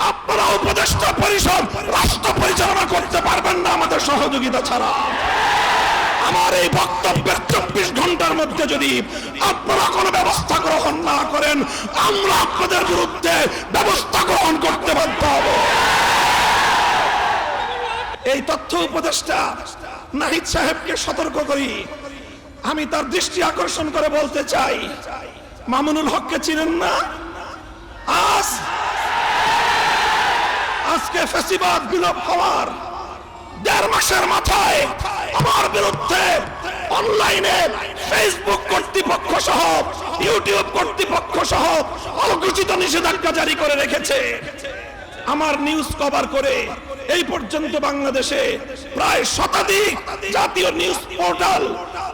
আপনারা উপদেষ্টা পরিষদ রাষ্ট্র পরিচালনা করতে পারবেন না আমাদের সহযোগিতা ছাড়া। আমার এই বক্তব্যের 24 ঘন্টার মধ্যে যদি আপনারা কোনো ব্যবস্থা গ্রহণ না করেন, আমরা আপনাদের বিরুদ্ধে ব্যবস্থা গ্রহণ করতে বাধ্য হব। এই তথ্য উপদেষ্টা নাহিদ সাহেবকে সতর্ক করি, আমি তার দৃষ্টি আকর্ষণ করে বলতে চাই, মামুনুল হককে চিনেন না? আজকে ফ্যাসিবাদ বিলোপ হওয়ার 1.5 মাসের মাথায় আমার বিরুদ্ধে অনলাইনে ফেসবুক কর্তৃপক্ষ সহ ইউটিউব কর্তৃপক্ষ সহ অঘোষিত নিষেধাজ্ঞা জারি করে রেখেছে। আমার নিউজ কভার করে এই পর্যন্ত বাংলাদেশে প্রায় শতাধিক জাতীয় নিউজ পোর্টাল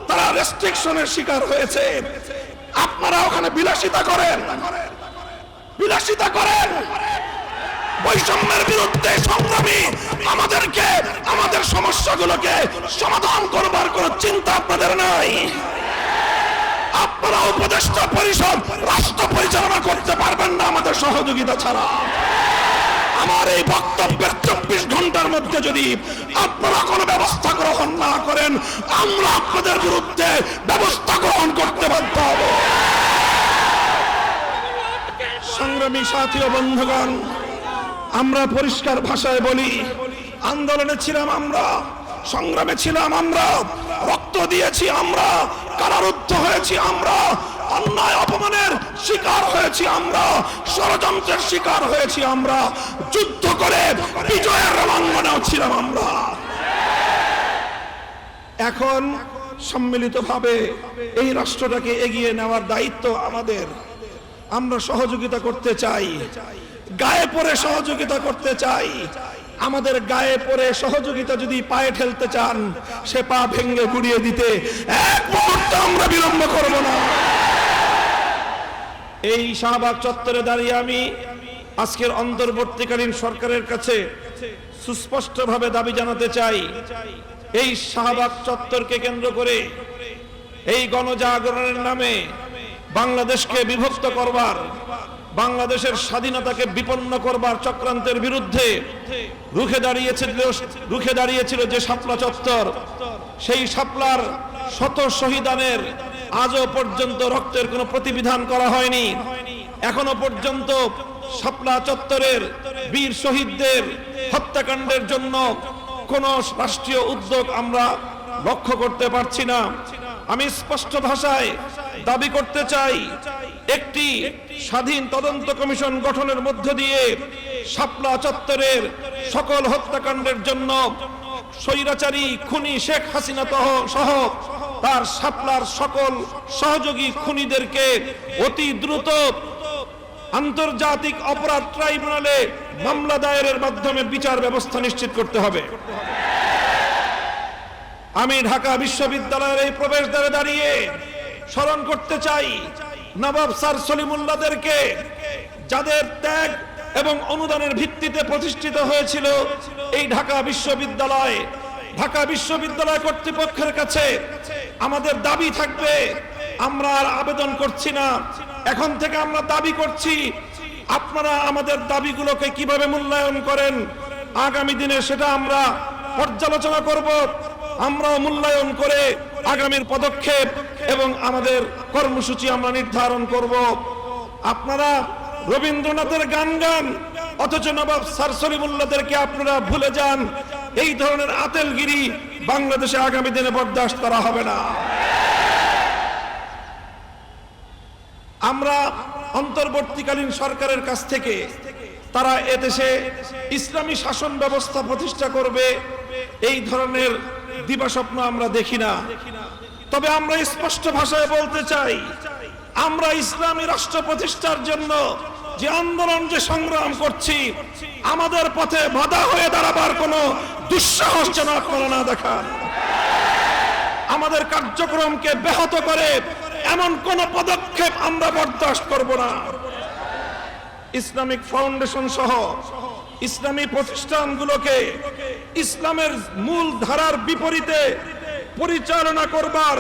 তারা রেস্ট্রিকশনের শিকার হয়েছে। আপনারা ওখানে বিলাসিতা করেন, বৈষম্যের বিরুদ্ধে সংগ্রামী আমাদেরকে আমাদের সমস্যাগুলোকে সমাধান করবার কোন চিন্তা আপনাদের নাই। আপনারা উপদেষ্টা পরিষদ রাষ্ট্র পরিচালনা করতে পারবেন না আমাদের সহযোগিতা ছাড়া। আমার এই বক্তব্যের 24 ঘন্টার মধ্যে যদি আপনারা কোনো ব্যবস্থা গ্রহণ না করেন, আমরা আপনাদের বিরুদ্ধে ব্যবস্থা গ্রহণ করতে বাধ্য হব। সংগ্রামী সাথী ও বন্ধুগণ, আমরা পরিষ্কার ভাষায় বলি, আন্দোলনে ছিলাম আমরা, সংগ্রামে ছিলাম আমরা, রক্ত দিয়েছি আমরা, কারারুদ্ধ হয়েছি আমরা, অন্যায় অপমানের শিকার হয়েছি আমরা, ষড়যন্ত্রের শিকার হয়েছি আমরা, যুদ্ধ করে বিজয়ের রণাঙ্গনেও ছিলাম আমরা। এখন সম্মিলিতভাবে এই রাষ্ট্রটাকে এগিয়ে নেওয়ার দায়িত্ব আমাদের। আমরা সহযোগিতা করতে চাই, গায়ে পড়ে সহযোগিতা করতে চাই। আমাদের গায়ে পড়ে সহযোগিতা যদি পায়ে ঠেলতে চান, সে পা ভেঙে গুড়িয়ে দিতে এক মুহূর্ত আমরা বিলম্ব করব না। এই শাহবাগ চত্বরে দাঁড়িয়ে আমি আজকের অন্তর্বর্তীকালীন সরকারের কাছে সুস্পষ্টভাবে দাবি জানাতে চাই, এই শাহবাগ চত্বরকে কেন্দ্র করে এই গণজাগরণের নামে বাংলাদেশকে বিভক্ত করবার, বাংলাদেশের স্বাধীনতাকে বিপন্ন করবার চক্রান্তের বিরুদ্ধে রুখে দাঁড়িয়েছিল যে শাপলা চত্বর, সেই শাপলার শত শহীদানের আজও পর্যন্ত রক্তের কোনো প্রতিবিধান করা হয়নি। এখনো পর্যন্ত শাপলা চত্বরের বীর শহীদদের হত্যাকাণ্ডের জন্য কোন রাষ্ট্রীয় উদ্যোগ আমরা লক্ষ্য করতে পারছি না। আমি স্পষ্ট ভাষায় দাবি করতে চাই, একটি স্বাধীন তদন্ত কমিশন গঠনের মধ্য দিয়ে শাপলা চত্বরের সকল হত্যাকাণ্ডের জন্য স্বৈরাচারী খুনি শেখ হাসিনা সহ তার শাপলার সকল সহযোগী খুনিদেরকে অতি দ্রুত আন্তর্জাতিক অপরাধ ট্রাইব্যুনালে মামলা দায়েরের মাধ্যমে বিচার ব্যবস্থা নিশ্চিত করতে হবে। আমি ঢাকা বিশ্ববিদ্যালয়ের এই প্রবেশদ্বারে দাঁড়িয়ে স্মরণ করতে চাই নবাব স্যার সলিমুল্লাহদেরকে, যাদের ত্যাগ এবং অনুদানের ভিত্তিতে প্রতিষ্ঠিত হয়েছিল এই ঢাকা বিশ্ববিদ্যালয়। ঢাকা বিশ্ববিদ্যালয় কর্তৃপক্ষের কাছে আমাদের দাবি থাকবে, আমরা আর আবেদন করছি না, এখন থেকে আমরা দাবি করছি, আপনারা আমাদের দাবিগুলোকে কিভাবে মূল্যায়ন করেন আগামী দিনে সেটা আমরা পর্যালোচনা করব। আমরাও মূল্যায়ন করে আগামীর পদক্ষেপ এবং আমাদের কর্মসূচি আমরা নির্ধারণ করব। আপনারা রবীন্দ্রনাথের গান গান, অথচ নবাব স্যার সলিমুল্লাহদেরকে আপনারা ভুলে যান। এই ধরনের আতেলগিরি বাংলাদেশে আগামী দিনে বরদাস্ত করা হবে না। আমরা অন্তর্বর্তীকালীন সরকারের কাছ থেকে তারা এদেশে ইসলামী শাসন ব্যবস্থা প্রতিষ্ঠা করবে এই ধরনের দিবাস্বপ্ন আমরা দেখি না। তবে আমরা স্পষ্ট ভাষায় বলতে চাই, আমরা ইসলামী রাষ্ট্র প্রতিষ্ঠার জন্য যে আন্দোলন, যে সংগ্রাম করছি, আমাদের পথে বাধা হয়ে দাঁড়াবার কোনো দুঃসাহস যেন আপনারা না দেখান। আমাদের কার্যক্রমকে ব্যাহত করে এমন কোন পদক্ষেপ আমরা বরদাস্ত করব না। ইসলামিক ফাউন্ডেশন সহ ইসলামী প্রতিষ্ঠানগুলোকে ইসলামের মূল ধারার বিপরীতে পরিচালনা করবার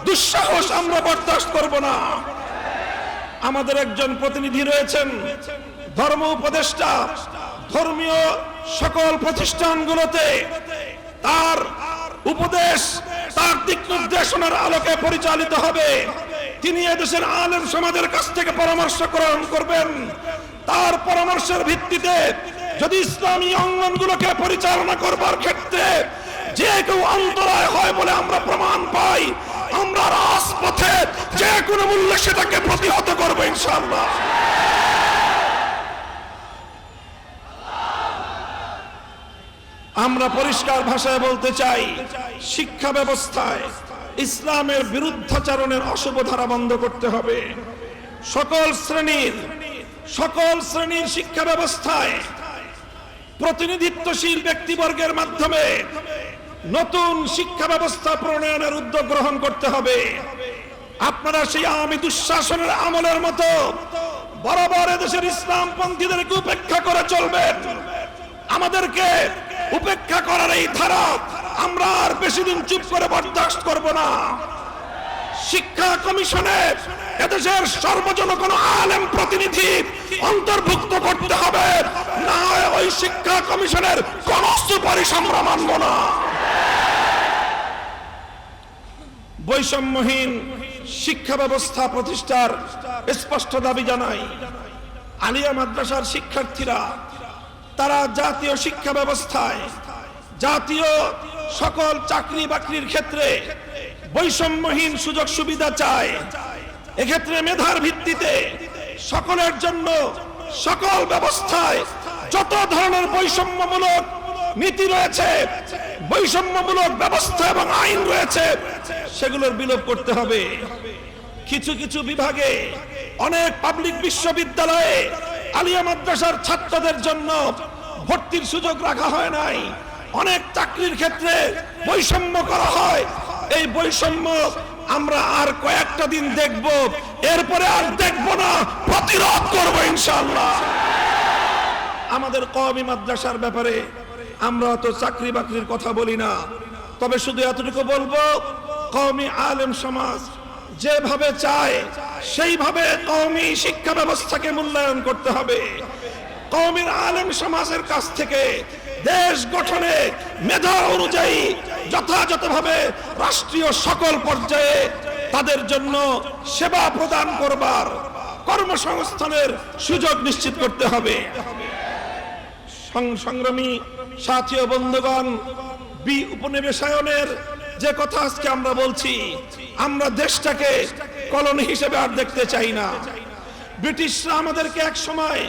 দুঃসাহস আমরা বরদাস্ত করব না। আমাদের একজন প্রতিনিধি রয়েছেন, ধর্ম উপদেষ্টা ধর্মীয় সকল প্রতিষ্ঠানগুলোতে তার উপদেশ, তার দিক নির্দেশনার আলোকে পরিচালিত হবে। তিনি এদেশের আলেম সমাজের কাছ থেকে পরামর্শ গ্রহণ করবেন। তার পরামর্শের ভিত্তিতে যদি ইসলামী অঙ্গনগুলোকে পরিচালনা করবার ক্ষেত্রে যে কেউ অন্তরায় হয় বলে আমরা প্রমাণ পাই, আমরা রাজপথে যে কোনো মূল্যে সেটাকে প্রতিহত করব ইনশাআল্লাহ। আমরা পরিষ্কার ভাষায় বলতে চাই, শিক্ষা ব্যবস্থায় ইসলামের বিরুদ্ধাচরণের অশুভ ধারা বন্ধ করতে হবে। সকল শ্রেণীর শিক্ষা ব্যবস্থায় প্রতিনিধিত্বশীল ব্যক্তিবর্গের মাধ্যমে নতুন শিক্ষা ব্যবস্থা প্রণয়নের উদ্যোগ গ্রহণ করতে হবে। আপনারা সেই আওয়ামী দুঃশাসনের আমলের মতো বরাবর এদেশের ইসলামপন্থীদেরকে উপেক্ষা করে চলবেন। আমাদেরকে উপেক্ষা করার এই ধারা আমরা আর বেশি দিন চুপ করে বরদাস্ত করব না। শিক্ষা কমিশনে এদেশের সর্বজন কোন আলেম প্রতিনিধি অন্তর্ভুক্ত করতে হবে, না হয় ওই শিক্ষা কমিশনের কোন সুপারিশ আমরা মানব না। বৈষম্যহীন শিক্ষা ব্যবস্থা প্রতিষ্ঠার স্পষ্ট দাবি জানাই। আলিয়া মাদ্রাসার শিক্ষার্থীরা তারা জাতীয় শিক্ষা ব্যবস্থায় জাতীয় সকল চাকরি বাকরির ক্ষেত্রে বৈষম্যহীন সুযোগ সুবিধা চায়। এক্ষেত্রে মেধার ভিত্তিতে সকলের জন্য সকল ব্যবস্থায় যত ধরনের বৈষম্যমূলক নীতি রয়েছে, বৈষম্যমূলক ব্যবস্থা এবং আইন রয়েছে, সেগুলোর বিলোপ করতে হবে। কিছু কিছু বিভাগে অনেক পাবলিক বিশ্ববিদ্যালয়ে আলিয়া মাদ্রাসার ছাত্রদের জন্য ভর্তির সুযোগ রাখা হয় নাই। অনেক চাকরির ক্ষেত্রে বৈষম্য করা হয়। এই বৈষম্য আমরা আর কয়েকটা দিন দেখব, এরপরে আর দেখব না, প্রতিরোধ করব ইনশাআল্লাহ। আমাদের কওমি মাদ্রাসার ব্যাপারে আমরা তো চাকরি বাকরির কথা বলি না, তবে শুধু এতটুকু বলবো, কওমি আলেম সমাজ যেভাবে চায় সেইভাবে কওমি শিক্ষা ব্যবস্থাকে মূল্যায়ন করতে হবে। কওমি আলেম সমাজের কাছ থেকে দেশ গঠনে মেধা অনুযায়ী যথাযথভাবে রাষ্ট্রীয় সকল পর্যায়ে তাদের জন্য সেবা প্রদান করবার, কর্মসংস্থানের সুযোগ নিশ্চিত করতে হবে। সংগ্রামী সাথী ও বন্ধুগণ, উপনিবেশায়নের যে কথা আজকে আমরা বলছি, আমরা দেশটাকে কলোনি হিসেবে আর দেখতে চাই না। ব্রিটিশরা আমাদেরকে এক সময়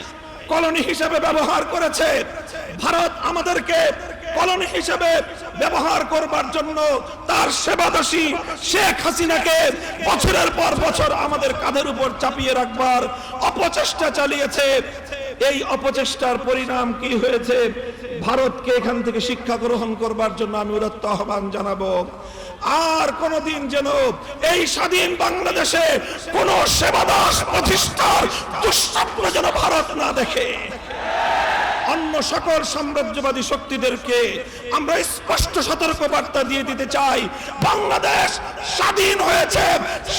কলোনি হিসেবে ব্যবহার করেছে। ভারত আমাদেরকে কলোনি হিসেবে ব্যবহার করবার জন্য তার সেবাদাসী শেখ হাসিনাকে বছরের পর বছর আমাদের কাঁধের উপর চাপিয়ে রাখবার অপচেষ্টা চালিয়েছে। এই অপচেষ্টার পরিণাম কি হয়েছে? ভারতকে এখান থেকে শিক্ষা গ্রহণ করবার জন্য আমি উদাত্ত আহ্বান জানাবো। আর কোনদিন যেন এই স্বাধীন বাংলাদেশে কোন সেবাদাস প্রতিষ্ঠার দুঃস্বপ্ন যেন ভারত না দেখে। অন্য সকল সাম্রাজ্যবাদী শক্তিদেরকে আমরা স্পষ্ট সতর্ক বার্তা দিয়ে দিতে চাই, বাংলাদেশ স্বাধীন হয়েছে,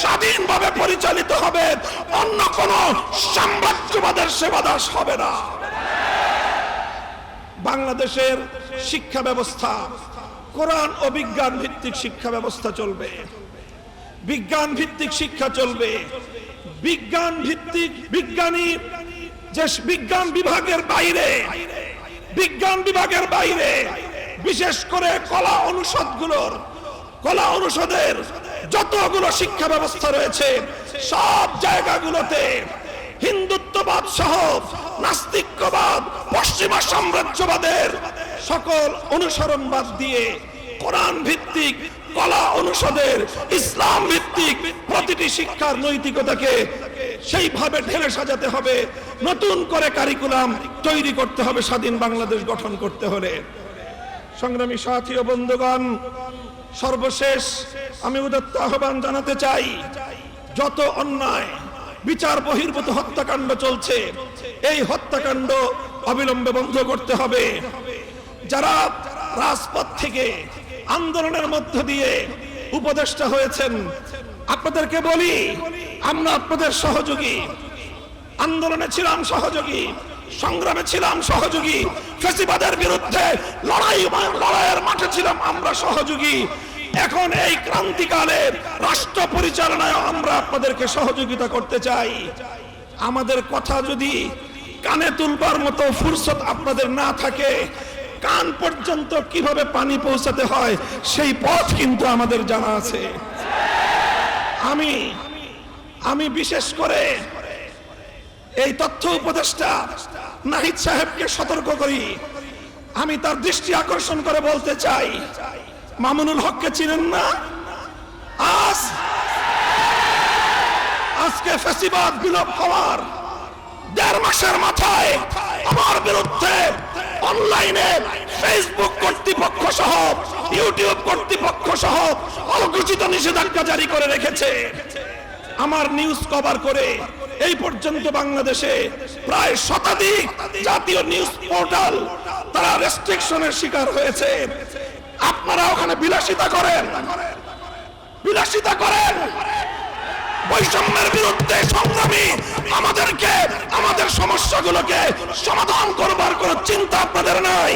স্বাধীনভাবে পরিচালিত হবে, অন্য কোন সাম্রাজ্যবাদের সেবাদাস হবে না। বাংলাদেশের শিক্ষা ব্যবস্থা কোরআন ও বিজ্ঞান ভিত্তিক শিক্ষা ব্যবস্থা চলবে, বিজ্ঞান ভিত্তিক শিক্ষা চলবে। বিজ্ঞান ভিত্তিক বিজ্ঞানী যে বিজ্ঞান বিভাগের বাইরে বিশেষ করে কলা অনুষদের যতগুলো শিক্ষা ব্যবস্থা রয়েছে, সব জায়গাগুলোতে হিন্দুত্ববাদ সহ নাস্তিক্যবাদ, পশ্চিমা সাম্রাজ্যবাদের সকল অনুসরণ বাদ দিয়ে কোরআন ভিত্তিক, কলা অনুষদের, ইসলাম ভিত্তিক প্রতিটি শিক্ষার নৈতিকতাকে সেইভাবে ঢেলে সাজাতে হবে। নতুন করে কারিকুলাম তৈরি করতে হবে স্বাধীন বাংলাদেশ গঠন করতে হলে। সংগ্রামী সাথী ও বন্ধুগণ, সর্বশেষ আমি উদাত্ত আহ্বান জানাতে চাই, যত অন্যায় বিচার বহির্ভূত হত্যাকাণ্ড চলছে, এই হত্যাকাণ্ড অবিলম্বে বন্ধ করতে হবে। যারা রাজপথ থেকে আন্দোলনের মধ্য দিয়ে উপদেষ্টা হয়েছেন, আপনাদেরকে বলি, আমরা আপনাদের সহযোগী, আন্দোলনে ছিলাম সহযোগী, সংগ্রামে ছিলাম সহযোগী, ফ্যাসিবাদের বিরুদ্ধে লড়াইয়ের মাঠে ছিলাম আমরা সহযোগী। এখন এই ক্রান্তিকালে রাষ্ট্র পরিচালনায় আমরা আপনাদেরকে সহযোগিতা করতে চাই। আমাদের কথা যদি কানে তুলবার মতো ফুরসত আপনাদের না থাকে, কান পর্যন্ত কিভাবে পানি পৌঁছাতে হয় সেই পথ কিন্তু আমাদের জানা আছে। আমি বিশেষ করে এই তথ্য উপদেষ্টা নাহিদ সাহেবকে সতর্ক করি। আমি তার দৃষ্টি আকর্ষণ করে বলতে চাই, মামুনুল হককে চিনেন না? আজকে ফ্যাসিবাদ বিলোপ হওয়ার 1.5 মাসের মাথায় আমার বিরুদ্ধে অনলাইনে ফেসবুক কর্তৃপক্ষ সহ ইউটিউব কর্তৃপক্ষ সহ অঘোষিত নিষেধাজ্ঞা জারি করে রেখেছে। আমার নিউজ কভার করে এই পর্যন্ত বাংলাদেশে প্রায় শতাধিক জাতীয় নিউজ পোর্টাল তারা রেস্ট্রিকশনের শিকার হয়েছে। আপনারা ওখানে বিলাসিতা করেন। বৈষম্যের বিরুদ্ধে সংগ্রামী আমাদেরকে আমাদের সমস্যাগুলোকে সমাধান করবার কোন চিন্তা আপনাদের নাই।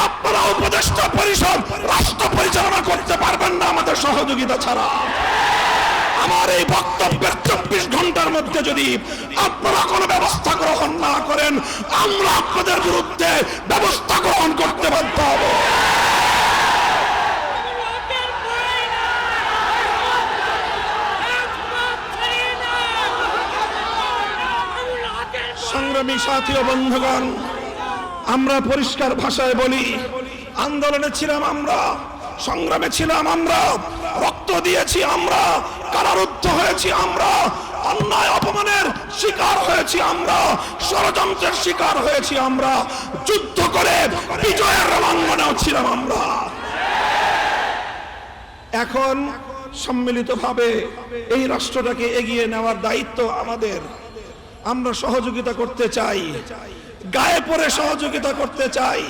আপনারা উপদেষ্টা পরিষদ রাষ্ট্র পরিচালনা করতে পারবেন না আমাদের সহযোগিতা ছাড়া। আমার এই বক্তব্যের 24 ঘন্টার মধ্যে যদি আপনারা কোনো ব্যবস্থা গ্রহণ না করেন, আমরা আপনাদের বিরুদ্ধে ব্যবস্থা গ্রহণ করতে বাধ্য হব। সংগ্রামী সাথী ও বন্ধুগণ, আমরা পরিষ্কার ভাষায় বলি, আন্দোলনে ছিলাম আমরা, সংগ্রামে ছিলাম আমরা, রক্ত দিয়েছি আমরা, কারারুদ্ধ হয়েছি আমরা, অন্যায় অপমানের শিকার হয়েছি আমরা, ষড়যন্ত্রের শিকার হয়েছি আমরা, যুদ্ধ করে বিজয়ের রণাঙ্গনেও ছিলাম আমরা। এখন সম্মিলিতভাবে এই রাষ্ট্রটাকে এগিয়ে নেওয়ার দায়িত্ব আমাদের। আমরা সহযোগিতা করতে চাই, গায়ে পড়ে সহযোগিতা করতে চাই।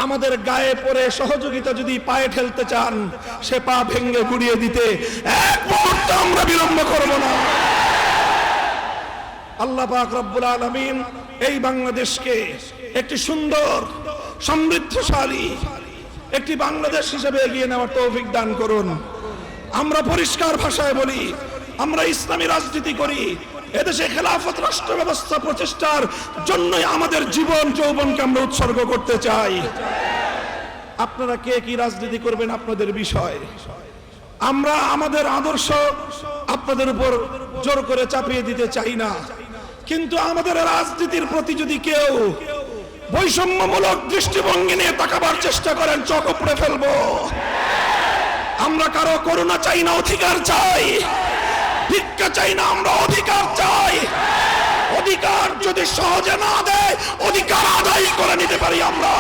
আমাদের গায়ে পড়ে সহযোগিতা যদি পায়ে ঠেলতে চান, সে পা ভেঙে গুড়িয়ে দিতে এক মুহূর্ত আমরা বিলম্ব করব না। আল্লাহ পাক রব্বুল আলামিন এই বাংলাদেশকে একটি সুন্দর সমৃদ্ধশালী একটি বাংলাদেশ হিসেবে এগিয়ে নেওয়ার তৌফিক দান করুন। আমরা পরিষ্কার ভাষায় বলি, আমরা ইসলামী রাজনীতি করি। এদেশে খেলাফত রাষ্ট্র ব্যবস্থা প্রতিষ্ঠার জন্যই আমাদের জীবন যৌবনকে আমরা উৎসর্গ করতে চাই। আপনারা কে কি রাজনীতি করবেন আপনাদের বিষয়। আমরা আমাদের আদর্শ আপনাদের উপর জোর করে চাপিয়ে দিতে চাই না, কিন্তু আমাদের রাজনীতির প্রতি যদি কেউ বৈষম্যমূলক দৃষ্টিভঙ্গি নিয়ে তাকাবার চেষ্টা করেন, চোখ উপড়ে ফেলবো। আমরা কারো করুণা চাই না, অধিকার চাই। ভিক্ষা চাই না, আমরা অধিকার চাই। অধিকার যদি সহজে না দেয়, অধিকার আদায় করে নিতে পারি আমরা।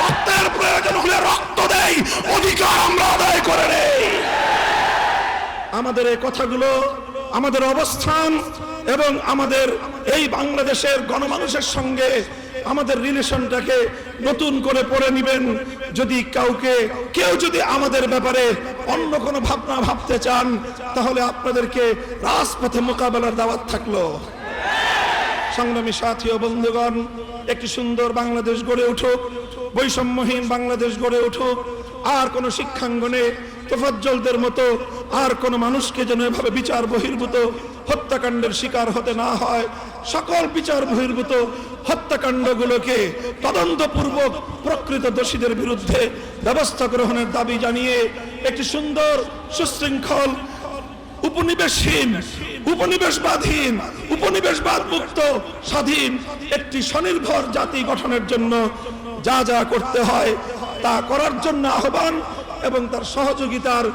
রক্তের প্রয়োজন হলে রক্ত দেই, অধিকার আমরা আদায় করে নেই। আমাদের এই কথাগুলো, আমাদের অবস্থান এবং আমাদের এই বাংলাদেশের গণমানুষের সঙ্গে আমাদের রিলেশনটাকে নতুন করে পড়ে নেবেন। যদি কেউ যদি আমাদের ব্যাপারে অন্য কোনো ভাবনা ভাবতে চান, তাহলে আপনাদেরকে রাজপথে মোকাবেলার দাওয়াত থাকলো। সংগ্রামী সাথী ও বন্ধুগণ, একটি সুন্দর বাংলাদেশ গড়ে উঠুক, বৈষম্যহীন বাংলাদেশ গড়ে উঠুক। আর কোন শিক্ষাঙ্গনে তোফাজ্জলদের মতো আর কোন মানুষকে যেন এভাবে বিচার বহির্ভূত হত্যাকাণ্ডের শিকার হতে না হয়। সকল বিচার বহির্ভূত হত্যাকাণ্ডগুলোকে তদন্তপূর্বক প্রকৃত দোষীদের বিরুদ্ধে ব্যবস্থা গ্রহণের দাবি জানিয়ে একটি সুন্দর সুশৃঙ্খল উপনিবেশহীন, উপনিবেশবাদহীন, উপনিবেশবাদ মুক্ত স্বাধীন একটি স্বনির্ভর জাতি গঠনের জন্য যা যা করতে হয় তা করার জন্য আহ্বান এবং তার সহযোগিতার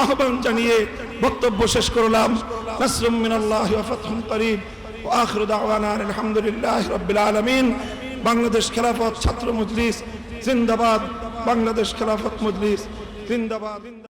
আহ্বান জানিয়ে বক্তব্য শেষ করলাম। নাসরুম মিনাল্লাহি ওয়া ফাতহুন করিব ওয়া আখিরু দাওয়ানা আলহামদুলিল্লাহি রাব্বিল আলামিন। বাংলাদেশ খেলাফত ছাত্র মজলিস জিন্দাবাদ, বাংলাদেশ খেলাফত মজলিস জিন্দাবাদ।